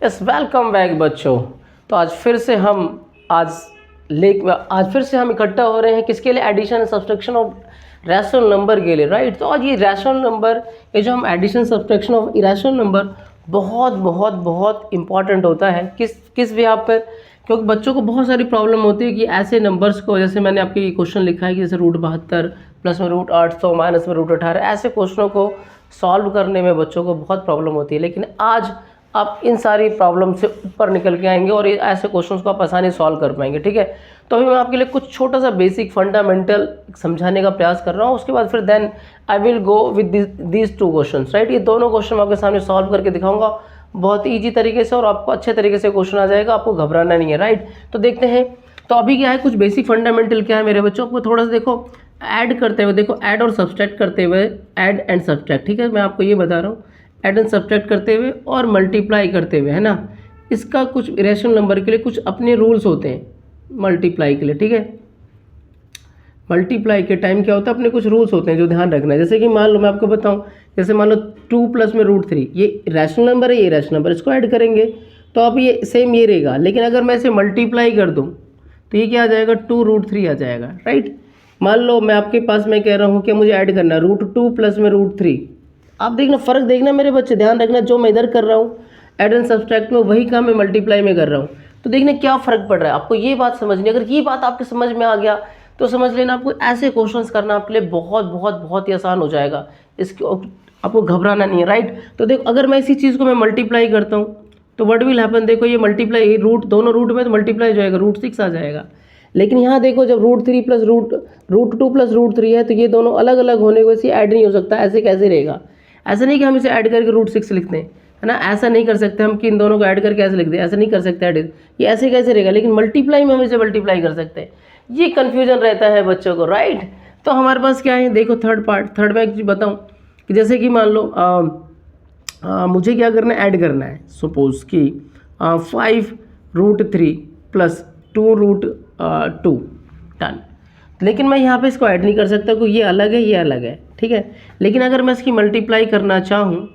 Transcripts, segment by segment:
Yes, welcome back बच्चों। तो आज फिर से हम इकट्ठा हो रहे हैं किसके लिए? Addition and subtraction of rational number के लिए, राइट। तो आज ये रैशनल नंबर, ये जो हम addition subtraction of irrational number बहुत बहुत बहुत इंपॉर्टेंट होता है किस भी यहाँ पर, क्योंकि बच्चों को बहुत सारी प्रॉब्लम होती है कि ऐसे नंबर्स को, जैसे मैंने आपके क्वेश्चन लिखा है कि जैसे √72 प्लस में √800 माइनस में √18, ऐसे क्वेश्चनों को सॉल्व करने में बच्चों को बहुत प्रॉब्लम होती है। लेकिन आज आप इन सारी प्रॉब्लम से ऊपर निकल के आएंगे और ऐसे क्वेश्चंस को आप आसानी सॉल्व कर पाएंगे, ठीक है। तो अभी मैं आपके लिए कुछ छोटा सा बेसिक फंडामेंटल समझाने का प्रयास कर रहा हूँ, उसके बाद फिर then I will go with these 2 questions, right. ये दोनों क्वेश्चन मैं आपके सामने सॉल्व करके दिखाऊंगा बहुत ईजी तरीके से, और आपको अच्छे तरीके से क्वेश्चन आ जाएगा, आपको घबराना नहीं है, राइट। तो देखते हैं। तो अभी क्या है, कुछ बेसिक फंडामेंटल क्या है मेरे बच्चों, आपको थोड़ा सा देखो ऐड करते हुए, देखो ऐड और सब्सट्रैक्ट करते हुए, ऐड एंड सब्सट्रैक्ट, ठीक है। मैं आपको ये बता रहा हूँ, ऐड एंड सब्सट्रैक्ट करते हुए और मल्टीप्लाई करते हुए, है ना। इसका कुछ इरेशनल नंबर के लिए कुछ अपने रूल्स होते हैं मल्टीप्लाई के लिए, ठीक है। मल्टीप्लाई के टाइम क्या होता है, अपने कुछ रूल्स होते हैं जो ध्यान रखना है। जैसे कि मान लो मैं आपको बताऊं, जैसे मान लो 2 प्लस में √3, ये रैशनल नंबर है, ये रैशनल नंबर, इसको ऐड करेंगे तो अब ये सेम ये रहेगा। लेकिन अगर मैं इसे मल्टीप्लाई कर दूं तो ये क्या आ जाएगा, 2√3 आ जाएगा, राइट। मान लो मैं आपके पास में कह रहा हूँ कि मुझे ऐड करना है √2 प्लस में √3। आप देखना फ़र्क, देखना मेरे बच्चे, ध्यान रखना, जो मैं इधर कर रहा हूँ ऐड एंड सब्सट्रैक्ट में, वही काम मैं मल्टीप्लाई में कर रहा हूँ। तो देखना क्या फ़र्क पड़ रहा है, आपको ये बात समझनी। अगर ये बात आपके समझ में आ गया तो समझ लेना आपको ऐसे क्वेश्चंस करना आपके लिए बहुत बहुत बहुत ही आसान हो जाएगा। इसको आपको घबराना नहीं है, राइट। तो देखो अगर मैं इसी चीज़ को मैं मल्टीप्लाई करता हूँ तो व्हाट विल हैपन, देखो ये मल्टीप्लाई रूट, दोनों रूट में तो मल्टीप्लाई हो जाएगा, √6 आ जाएगा। लेकिन यहाँ देखो जब √3 प्लस √2 प्लस √3 है तो ये दोनों अलग अलग होने की वजह से ऐड नहीं हो सकता, ऐसे कैसे रहेगा। ऐसा नहीं कि हम इसे ऐड करके √6 लिखते हैं, है ना, ऐसा नहीं कर सकते हम कि इन दोनों को ऐड करके ऐसे लिख दें, ऐसा नहीं कर सकते ऐड, ये ऐसे कैसे रहेगा। लेकिन मल्टीप्लाई में हम इसे मल्टीप्लाई कर सकते हैं, ये कन्फ्यूजन रहता है बच्चों को, राइट। तो हमारे पास क्या है, देखो थर्ड में एक चीज़ बताऊँ कि जैसे कि मान लो मुझे क्या करना है, ऐड करना है, सपोज कि 5√3 प्लस 2√2 डन। लेकिन मैं यहाँ पे इसको ऐड नहीं कर सकता क्योंकि ये अलग है, ये अलग है, ठीक है। लेकिन अगर मैं इसकी मल्टीप्लाई करना चाहूँ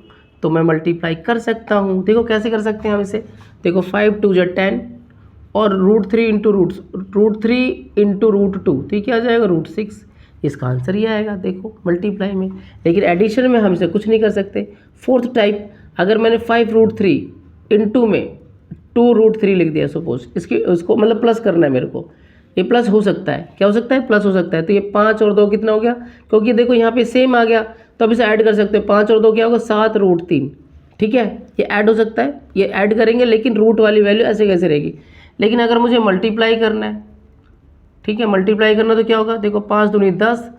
तो मैं मल्टीप्लाई कर सकता हूँ। देखो कैसे कर सकते हैं हम इसे, देखो 5 2 जा 10 और √3 इंटू √2, तो ये क्या आ जाएगा, √6। इसका आंसर ये आएगा, देखो मल्टीप्लाई में। लेकिन एडिशन में हम इसे कुछ नहीं कर सकते। फोर्थ टाइप, अगर मैंने 5√3 इंटू में 2√3 लिख दिया सपोज, उसको मतलब प्लस करना है मेरे को, ये प्लस हो सकता है, क्या हो सकता है, प्लस हो सकता है। तो ये 5 और 2 कितना हो गया, क्योंकि देखो यहाँ पे सेम आ गया तो अब इसे ऐड कर सकते हो। 5 और 2 क्या होगा, 7√3, ठीक है। ये ऐड हो सकता है, ये ऐड करेंगे, लेकिन रूट वाली वैल्यू ऐसे कैसे रहेगी। लेकिन अगर मुझे मल्टीप्लाई करना है, ठीक है, मल्टीप्लाई करना तो क्या होगा, देखो 5 दूनी 10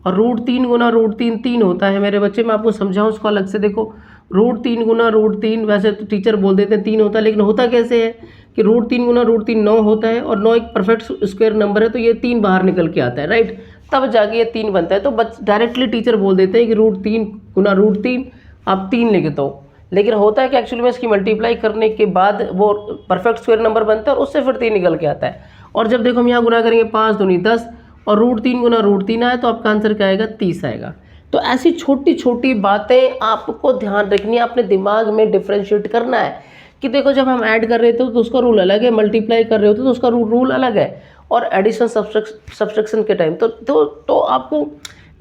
और √3 गुना √3 3 होता है मेरे बच्चे। मैं आपको समझाऊँ उसको अलग से, देखो √3 गुना √3, वैसे तो टीचर बोल देते हैं 3 होता है, लेकिन होता कैसे है कि √3 गुना √3 9 होता है, और 9 एक परफेक्ट स्क्वायर नंबर है, तो ये 3 बाहर निकल के आता है, राइट, तब जाके ये 3 बनता है। तो डायरेक्टली टीचर बोल देते हैं कि √3 गुना √3 आप 3 लिख दो। लेकिन होता है कि एक्चुअली में इसकी मल्टीप्लाई करने के बाद वो परफेक्ट स्क्वायर नंबर बनता है और उससे फिर 3 निकल के आता है। और जब देखो हम यहाँ गुना करेंगे 5 दूनी 10 और √3 गुना √3 आए तो आपका आंसर क्या आएगा, 30 आएगा। तो ऐसी छोटी छोटी बातें आपको ध्यान रखनी है, अपने दिमाग में डिफ्रेंशिएट करना है कि देखो जब हम ऐड कर रहे थे तो उसका रूल अलग है, मल्टीप्लाई कर रहे होते तो उसका रूल अलग है, और एडिशन सब्सट्रैक्शन के टाइम तो आपको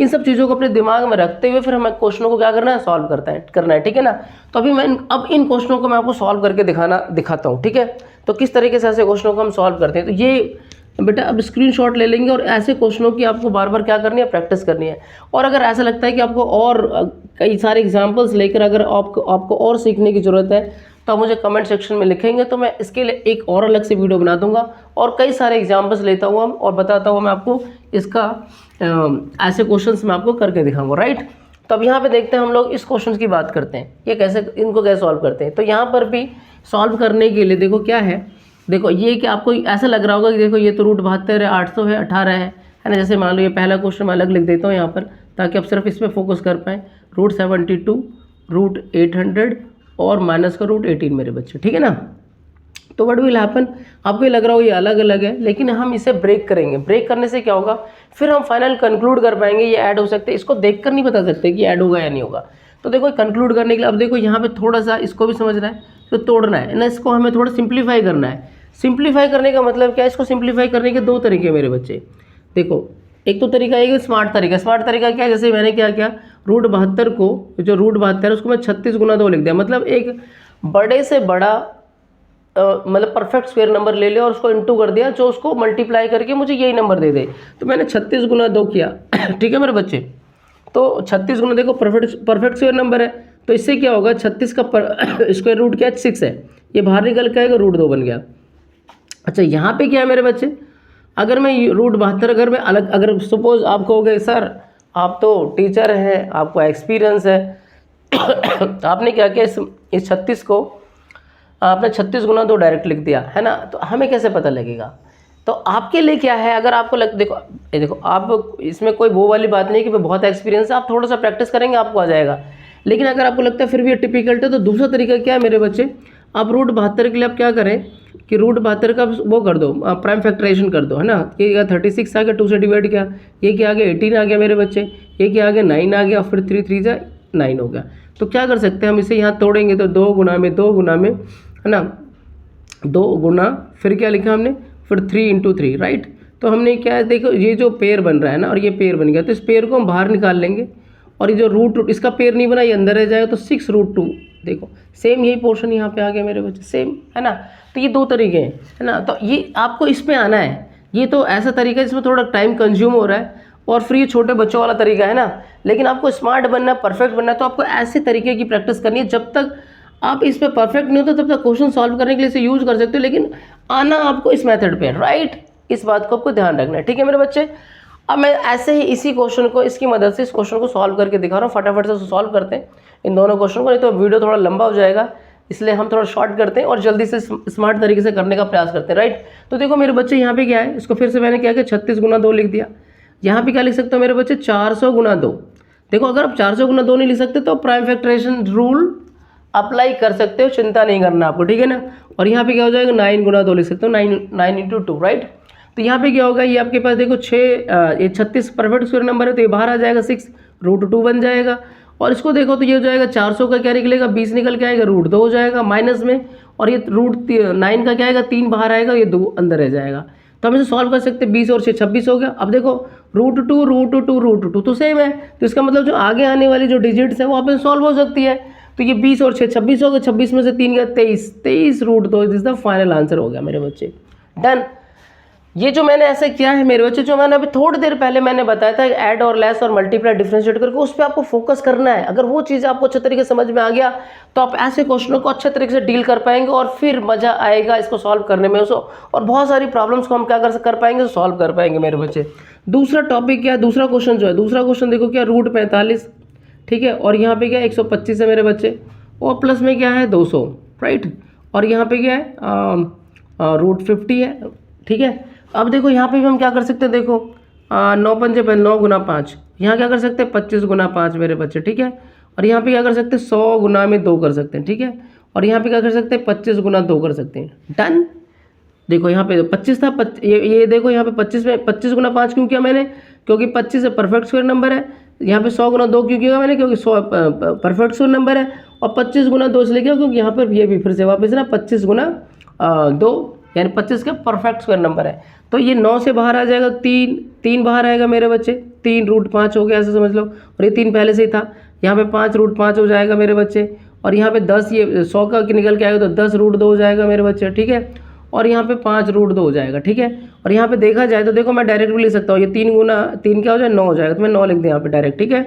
इन सब चीज़ों को अपने दिमाग में रखते हुए फिर हमें क्वेश्चनों को क्या करना है, सॉल्व करना है, ठीक है ना। तो अभी मैं अब इन क्वेश्चनों को मैं आपको सॉल्व करके दिखाता हूँ, ठीक है। तो किस तरीके से ऐसे क्वेश्चनों को हम सॉल्व करते हैं, तो ये बेटा अब स्क्रीनशॉट ले लेंगे और ऐसे क्वेश्चनों की आपको बार बार क्या करनी है, प्रैक्टिस करनी है। और अगर ऐसा लगता है कि आपको और कई सारे एग्जांपल्स लेकर अगर आपको और सीखने की ज़रूरत है तो आप मुझे कमेंट सेक्शन में लिखेंगे, तो मैं इसके लिए एक और अलग से वीडियो बना दूंगा और कई सारे एग्जांपल्स लेता हूँ और बताता हूँ मैं आपको इसका ऐसे क्वेश्चंस मैं आपको करके दिखाऊंगा, राइट। तो अब यहाँ पे देखते हैं हम लोग इस क्वेश्चन की बात करते हैं, ये इनको कैसे सॉल्व करते हैं। तो यहाँ पर भी सॉल्व करने के लिए देखो क्या है, देखो ये कि आपको ऐसा लग रहा होगा कि देखो ये तो √72 है, 800 है, 18 है ना। जैसे मान लो ये पहला क्वेश्चन मैं अलग लिख देता हूँ यहाँ पर ताकि आप सिर्फ इस पर फोकस कर पाएँ, √72 √800 और माइनस का √18 मेरे बच्चे, ठीक है ना। तो व्हाट विल हैपन, आपको ये लग रहा हो ये अलग अलग है, लेकिन हम इसे ब्रेक करेंगे। ब्रेक करने से क्या होगा, फिर हम फाइनल कंक्लूड कर पाएंगे ये ऐड हो सकते हैं। इसको देखकर नहीं बता सकते कि ऐड होगा या नहीं होगा। तो देखो कंक्लूड करने के लिए अब देखो यहाँ पे थोड़ा सा इसको भी समझना है, तो तोड़ना है ना, इसको हमें थोड़ा सिंप्लीफाई करना है। सिंप्लीफाई करने का मतलब क्या है, इसको सिंप्लीफाई करने के दो तरीके मेरे बच्चे। देखो एक तो तरीका है स्मार्ट तरीका। स्मार्ट तरीका क्या है, जैसे मैंने क्या किया, √72 को, जो √72 है उसको मैं 36 गुना 2 लिख दिया। मतलब एक बड़े से बड़ा मतलब परफेक्ट स्क्वायर नंबर ले लिया और उसको इंटू कर दिया, जो उसको मल्टीप्लाई करके मुझे यही नंबर दे दे। तो मैंने 36 गुना 2 किया ठीक है मेरे बच्चे। तो 36 गुना, देखो परफेक्ट स्क्वायर नंबर है, तो इससे क्या होगा, 36 का स्क्वायर रूट क्या है, 6 है, ये बाहर निकल के आएगा, √2 बन गया। अच्छा यहाँ पे क्या है मेरे बच्चे, अगर मैं √72 अगर मैं अलग, अगर सपोज आप कहोगे सर आप तो टीचर हैं, आपको एक्सपीरियंस है आपने क्या किया, इस 36 को आपने 36 गुना 2 डायरेक्ट लिख दिया है ना, तो हमें कैसे पता लगेगा। तो आपके लिए क्या है, अगर आपको देखो आप इसमें कोई वो वाली बात नहीं कि बहुत एक्सपीरियंस है, आप थोड़ा सा प्रैक्टिस करेंगे आपको आ जाएगा। लेकिन अगर आपको लगता है फिर भी ये टिपिकल्ट है, तो दूसरा तरीका क्या है मेरे बच्चे, आप √72 के लिए आप क्या करें कि √72 का वो कर दो, प्राइम फैक्टराइजेशन कर दो, है ना। ये 36 आ गया, 2 से डिवाइड किया, ये क्या आ गया 18 आ गया मेरे बच्चे, ये क्या आ गया 9 आ गया, फिर 3 3 जा 9 हो गया। तो क्या कर सकते हैं हम इसे यहाँ तोड़ेंगे, तो 2 गुना में 2 गुना में, है ना, 2 गुना, फिर क्या लिखा हमने, फिर 3 × 3, राइट। तो हमने क्या है, देखो ये जो पेयर बन रहा है ना, और ये पेयर बन गया, तो इस पेयर को हम बाहर निकाल लेंगे, और ये जो रूट इसका पेयर नहीं बना, ये अंदर रह जाएगा, तो 6√2। देखो सेम यही पोर्शन यहाँ पे आ गया मेरे बच्चे, सेम, है ना। तो ये दो तरीके हैं, है ना। तो ये आपको इसमें आना है, ये तो ऐसा तरीका है जिसमें थोड़ा टाइम कंज्यूम हो रहा है, और फिर ये छोटे बच्चों वाला तरीका है ना। लेकिन आपको स्मार्ट बनना है, परफेक्ट बनना है, तो आपको ऐसे तरीके की प्रैक्टिस करनी है। जब तक आप इस पर परफेक्ट नहीं होते तब तक क्वेश्चन सॉल्व करने के लिए इसे यूज़ कर सकते हो, लेकिन आना आपको इस मेथड पे, राइट। इस बात को आपको ध्यान रखना है, ठीक है मेरे बच्चे। अब मैं ऐसे ही इसी क्वेश्चन को, इसकी मदद से इस क्वेश्चन को सॉल्व करके दिखा रहा हूँ। फटाफट से सॉल्व करते हैं इन दोनों क्वेश्चन को, नहीं तो वीडियो थोड़ा लंबा हो जाएगा, इसलिए हम थोड़ा शॉर्ट करते हैं और जल्दी से स्मार्ट तरीके से करने का प्रयास करते हैं, राइट। तो देखो मेरे बच्चे यहाँ पे क्या है, इसको फिर से मैंने क्या किया, 36 गुना 2 लिख दिया। यहाँ पे क्या लिख सकते हो मेरे बच्चे, 400 गुना 2। देखो अगर आप 400 गुना 2 नहीं लिख सकते तो प्राइम फैक्टराइजेशन रूल अप्लाई कर सकते हो, चिंता नहीं करना आपको, ठीक है ना। और यहाँ पे क्या हो जाएगा, 9 गुना 2 लिख सकते हो, 9 × 2, राइट। तो यहाँ पे क्या होगा, ये आपके पास देखो 6, ये 36 परफेक्ट स्क्वायर नंबर है, तो ये बाहर आ जाएगा, 6√2 बन जाएगा। और इसको देखो तो ये हो जाएगा, 400 का क्या निकलेगा, 20 निकल के आएगा, √2 हो जाएगा माइनस में, और ये √9 का क्या आएगा, 3 बाहर आएगा, ये 2 अंदर रह जाएगा। तो हम इसे सॉल्व कर सकते हैं, 20 और 6 26 हो गया। अब देखो √2 तो सेम है, तो इसका मतलब जो आगे आने वाली जो डिजिट्स है वो आप सॉल्व हो सकती है। तो ये 20 और 6 26 हो गया, 26 में से 3 गया 23 √2 इज द फाइनल आंसर हो गया मेरे बच्चे, डन। ये जो मैंने ऐसे किया है मेरे बच्चे, जो मैंने अभी थोड़ी देर पहले मैंने बताया था ऐड और लेस और मल्टीप्लाई डिफरेंशिएट करके, उस पर आपको फोकस करना है। अगर वो चीज़ आपको अच्छे तरीके से समझ में आ गया तो आप ऐसे क्वेश्चनों को अच्छे तरीके से डील कर पाएंगे, और फिर मज़ा आएगा इसको सॉल्व करने में, उसको और बहुत सारी प्रॉब्लम्स को हम क्या कर पाएंगे, सॉल्व कर पाएंगे मेरे बच्चे। दूसरा टॉपिक क्या है, दूसरा क्वेश्चन जो है, दूसरा क्वेश्चन देखो क्या, √45, ठीक है, और यहाँ पे क्या 125 है मेरे बच्चे, और प्लस में क्या है 200, राइट। और यहाँ पे क्या है √50 है, ठीक है। अब देखो यहाँ पे भी हम क्या कर सकते हैं, देखो 9 पंजे 9 गुना 5, यहाँ क्या कर सकते हैं 25 गुना 5 मेरे बच्चे, ठीक है। और यहाँ पे क्या कर सकते हैं 100 गुना में 2 कर सकते हैं, ठीक है। और यहाँ पे क्या कर सकते हैं 25 गुना 2 कर सकते हैं, डन। देखो यहाँ पे 25 था, ये देखो यहाँ पे 25 में 25 गुना 5 क्यों किया मैंने, क्योंकि 25 है परफेक्ट स्क्वायर नंबर है। यहाँ पे 100 गुना 2 क्यों किया मैंने, क्योंकि 100 परफेक्ट स्क्वायर नंबर है। और 25 गुना 2 इसलिए किया क्योंकि यहाँ पर ये भी फिर से वापस ना 25 गुना 2 यानी 25 का परफेक्ट स्क्वायर नंबर है। तो ये 9 से बाहर आ जाएगा, 3 बाहर आएगा मेरे बच्चे, 3√5 हो गया ऐसे समझ लो, और ये 3 पहले से ही था। यहाँ पे 5√5 हो जाएगा मेरे बच्चे, और यहाँ पे 10, ये 100 का निकल के आएगा तो 10√2 हो जाएगा मेरे बच्चे, ठीक है। और यहाँ पे 5√2 हो जाएगा, ठीक है। और यहाँ पे देखा जाए तो देखो मैं डायरेक्ट भी लिख सकता हूँ, ये 3 गुना 3 क्या हो जाए 9 हो जाएगा, तो मैं 9 लिख दूँ यहाँ पे डायरेक्ट, ठीक है।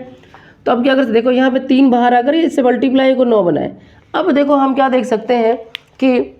तो अब क्या करते देखो यहाँ पे 3 बाहर आकर इससे मल्टीप्लाई को 9 बनाए। अब देखो हम क्या देख सकते हैं कि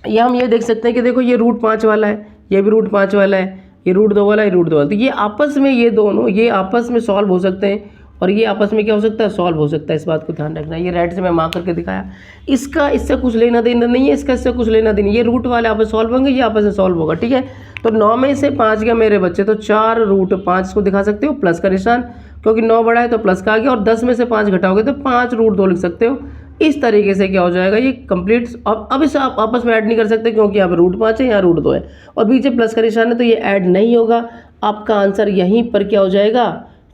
हम ये देख सकते हैं कि देखो ये √5 वाला है, ये भी √5 वाला है, ये √2 वाला है, ये √2 वाला, तो ये आपस में ये दोनों ये आपस में सॉल्व हो सकते हैं, और ये आपस में क्या हो सकता है, सॉल्व हो सकता है। इस बात को ध्यान रखना है। ये रेड से मैं मार्क करके दिखाया, इसका इससे कुछ लेना देना नहीं है, इसका इससे कुछ लेना देना, ये रूट वाले आपस सॉल्व होंगे, ये आपस में सॉल्व होगा, ठीक है। तो 9 में से 5 गया मेरे बच्चे, तो 4√5 को दिखा सकते हो प्लस का निशान, क्योंकि 9 बड़ा है तो प्लस का आ गया, और 10 में से 5 घटाओगे तो 5√2 लिख सकते हो। इस तरीके से क्या हो जाएगा ये कंप्लीट। अब इसे आप आपस में ऐड नहीं कर सकते, क्योंकि यहाँ पे √5 है, यहाँ √2 है, और बीच में प्लस का निशान है, तो ये ऐड नहीं होगा। आपका आंसर यहीं पर क्या हो जाएगा,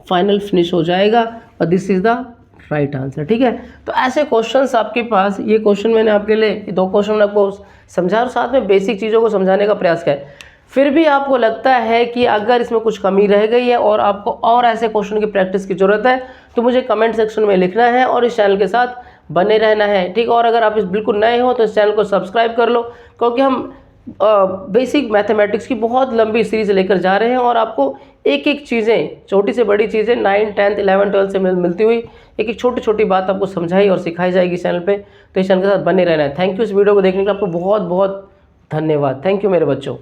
फाइनल फिनिश हो जाएगा, और this is the right answer. ठीक है, तो ऐसे क्वेश्चंस आपके पास, ये क्वेश्चन मैंने आपके लिए, ये 2 क्वेश्चन मैंने आपको समझा और साथ में बेसिक चीज़ों को समझाने का प्रयास किया है। फिर भी आपको लगता है कि अगर इसमें कुछ कमी रह गई है और आपको और ऐसे क्वेश्चन की प्रैक्टिस की ज़रूरत है, तो मुझे कमेंट सेक्शन में लिखना है और इस चैनल के साथ बने रहना है। ठीक, और अगर आप इस बिल्कुल नए हो तो इस चैनल को सब्सक्राइब कर लो, क्योंकि हम बेसिक मैथमेटिक्स की बहुत लंबी सीरीज़ लेकर जा रहे हैं और आपको एक एक चीज़ें, छोटी से बड़ी चीज़ें 9, 10, 11, 12 से मिलती हुई एक एक छोटी छोटी बात आपको समझाई और सिखाई जाएगी इस चैनल पे। तो इस चैनल के साथ बने रहना है। थैंक यू इस वीडियो को देखने के लिए, आपको बहुत बहुत धन्यवाद। थैंक यू मेरे बच्चों।